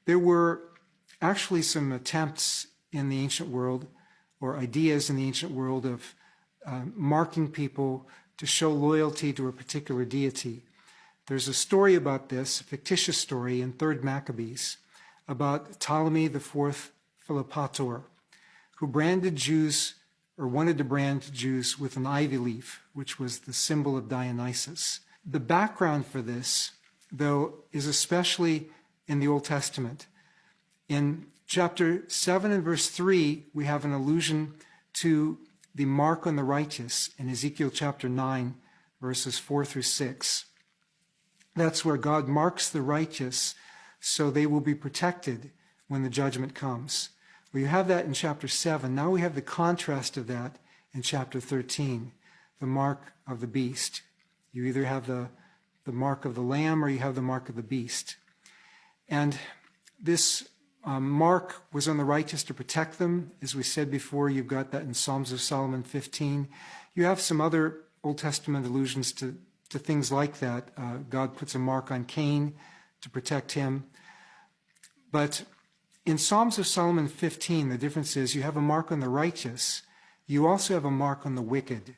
There were actually some attempts in the ancient world, or ideas in the ancient world, of marking people to show loyalty to a particular deity. There's a story about this, a fictitious story in 3rd Maccabees, about Ptolemy IV Philopator, who branded Jews, or wanted to brand Jews, with an ivy leaf, which was the symbol of Dionysus. The background for this, though, is especially in the Old Testament. In chapter 7 and verse 3, we have an allusion to the mark on the righteous in Ezekiel chapter 9, verses 4 through 6. That's where God marks the righteous so they will be protected when the judgment comes. We have that in chapter 7. Now we have the contrast of that in chapter 13, the mark of the beast. You either have the mark of the lamb or you have the mark of the beast. And this mark was on the righteous to protect them. As we said before, you've got that in Psalms of Solomon 15. You have some other Old Testament allusions to things like that. God puts a mark on Cain to protect him. But in Psalms of Solomon 15, the difference is you have a mark on the righteous. You also have a mark on the wicked.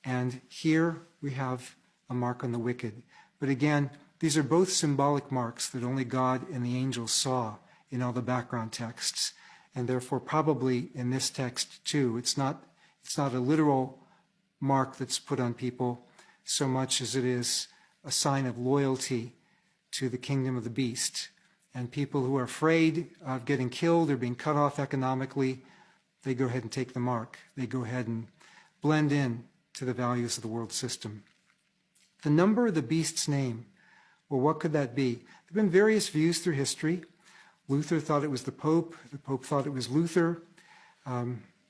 And here we have a mark on the wicked. But again, these are both symbolic marks that only God and the angels saw in all the background texts. And therefore, probably in this text too, it's not a literal mark that's put on people so much as it is a sign of loyalty to the kingdom of the beast. And people who are afraid of getting killed or being cut off economically, they go ahead and take the mark. They go ahead and blend in to the values of the world system. The number of the beast's name, well, what could that be? There have been various views through history. Luther thought it was the Pope. The Pope thought it was Luther.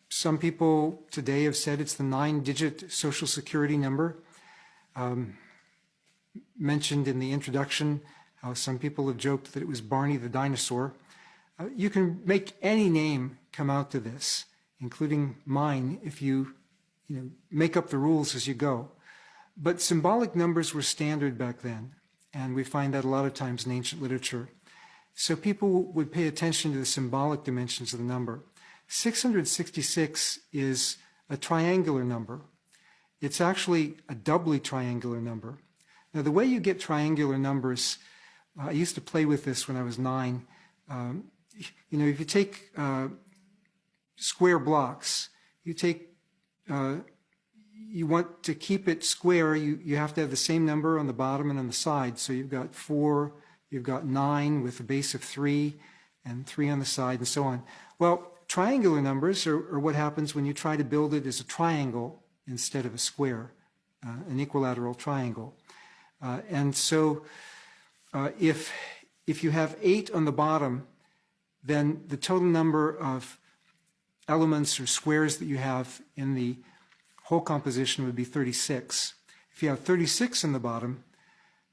Some people today have said it's the 9-digit Social Security number. Mentioned in the introduction, how some people have joked that it was Barney the dinosaur. You can make any name come out to this, including mine, if you make up the rules as you go. But symbolic numbers were standard back then, and we find that a lot of times in ancient literature. So people would pay attention to the symbolic dimensions of the number. 666 is a triangular number. It's actually a doubly triangular number. Now, the way you get triangular numbers, I used to play with this when I was 9. If you take square blocks, you want to keep it square, you have to have the same number on the bottom and on the side. So you've got 4, you've got 9 with a base of 3, and 3 on the side, and so on. Well, triangular numbers are what happens when you try to build it as a triangle instead of a square, an equilateral triangle. And so if you have 8 on the bottom, then the total number of elements or squares that you have in the whole composition would be 36. If you have 36 on the bottom,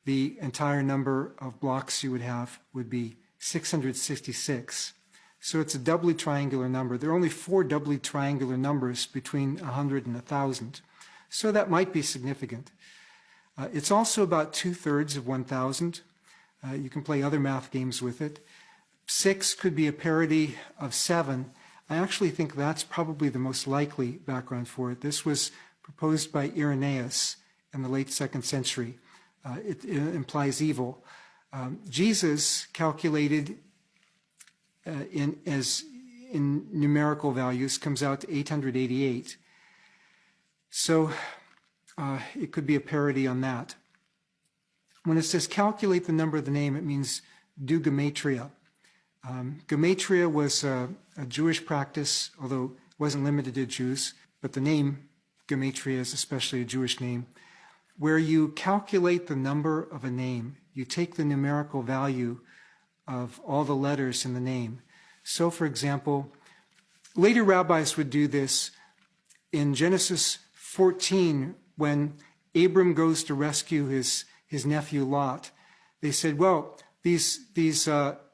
the entire number of blocks you would have would be 666. So it's a doubly triangular number. There are only 4 doubly triangular numbers between 100 and 1,000. So that might be significant. It's also about 2/3 of 1,000. You can play other math games with it. 6 could be a parity of 7. I actually think that's probably the most likely background for it. This was proposed by Irenaeus in the late 2nd century. It implies evil. Jesus calculated in numerical values comes out to 888. So it could be a parity on that. When it says calculate the number of the name, it means do gematria. Gematria was a Jewish practice, although it wasn't limited to Jews, but the name gematria is especially a Jewish name, where you calculate the number of a name. You take the numerical value of all the letters in the name. So, for example, later rabbis would do this in Genesis 14 when Abram goes to rescue his nephew Lot. They said, well,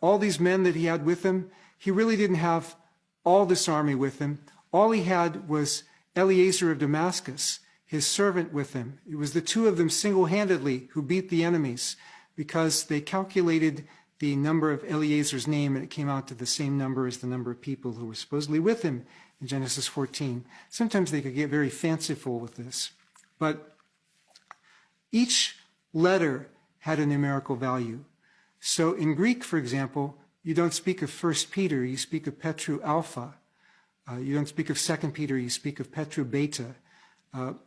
all these men that he had with him, he really didn't have all this army with him. All he had was Eliezer of Damascus, his servant, with him. It was the 2 of them single-handedly who beat the enemies because they calculated the number of Eliezer's name, and it came out to the same number as the number of people who were supposedly with him in Genesis 14. Sometimes they could get very fanciful with this. But each letter had a numerical value. So in Greek, for example, you don't speak of 1 Peter, you speak of Petru Alpha. You don't speak of 2 Peter, you speak of Petru Beta.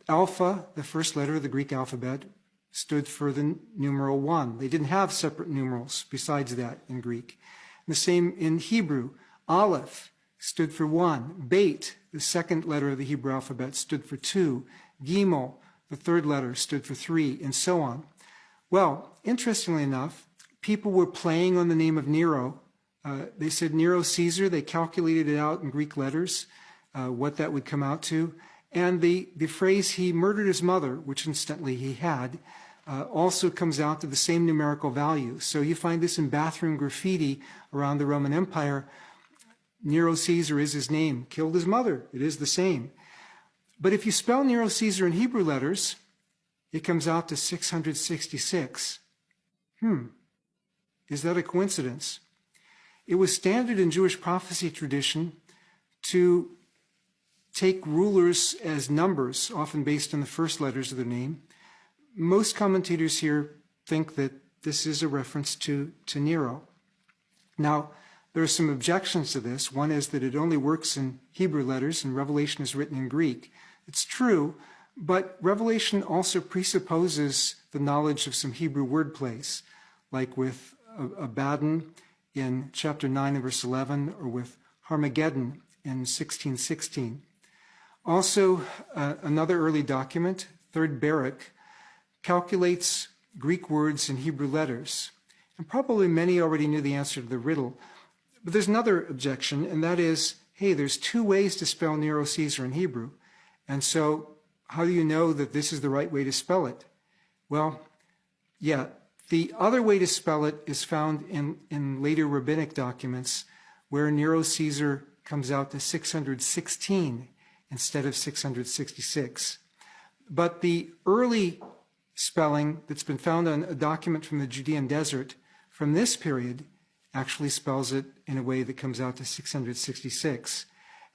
Alpha, the first letter of the Greek alphabet, stood for the numeral 1. They didn't have separate numerals besides that in Greek. And the same in Hebrew. Aleph stood for 1. Beit, the second letter of the Hebrew alphabet, stood for 2. Gimel, the third letter, stood for 3, and so on. Well, interestingly enough, people were playing on the name of Nero. They said Nero Caesar. They calculated it out in Greek letters, what that would come out to. And the phrase, he murdered his mother, which incidentally he had, also comes out to the same numerical value. So you find this in bathroom graffiti around the Roman Empire. Nero Caesar is his name. Killed his mother. It is the same. But if you spell Nero Caesar in Hebrew letters, it comes out to 666. Is that a coincidence? It was standard in Jewish prophecy tradition to take rulers as numbers, often based on the first letters of their name. Most commentators here think that this is a reference to Nero. Now, there are some objections to this. One is that it only works in Hebrew letters and Revelation is written in Greek. It's true, but Revelation also presupposes the knowledge of some Hebrew wordplays, like with Abaddon in chapter 9 and verse 11, or with Harmageddon in 16:16. Also, another early document, Third Barak, calculates Greek words in Hebrew letters. And probably many already knew the answer to the riddle. But there's another objection, and that is, hey, there's 2 ways to spell Nero Caesar in Hebrew. And so how do you know that this is the right way to spell it? Well, yeah, the other way to spell it is found in later rabbinic documents where Nero Caesar comes out to 616 instead of 666. But the early spelling that's been found on a document from the Judean desert from this period actually spells it in a way that comes out to 666.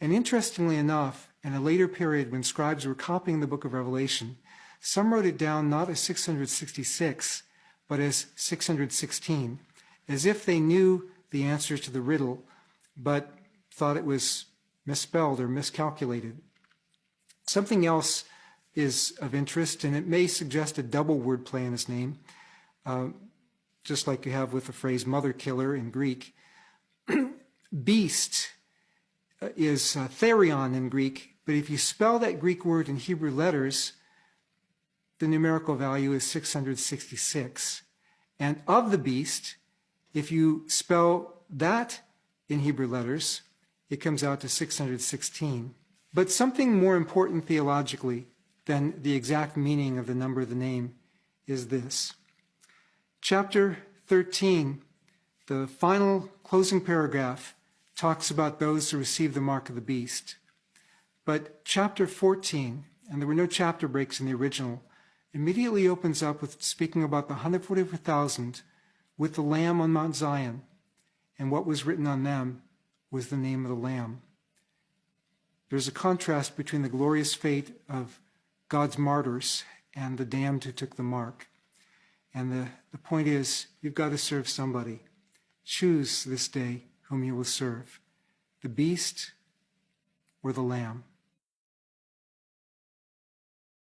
And interestingly enough, in a later period when scribes were copying the book of Revelation, some wrote it down not as 666, but as 616, as if they knew the answer to the riddle, but thought it was misspelled or miscalculated. Something else is of interest, and it may suggest a double wordplay in his name, just like you have with the phrase mother killer in Greek. Beast is therion in Greek, but if you spell that Greek word in Hebrew letters, the numerical value is 666. And of the beast, if you spell that in Hebrew letters, it comes out to 616. But something more important theologically than the exact meaning of the number of the name is this. Chapter 13, the final closing paragraph, talks about those who receive the mark of the beast. But chapter 14, and there were no chapter breaks in the original, immediately opens up with speaking about the 144,000 with the Lamb on Mount Zion, and what was written on them was the name of the Lamb. There's a contrast between the glorious fate of God's martyrs and the damned who took the mark. And the point is, you've got to serve somebody. Choose this day whom you will serve, the beast or the Lamb.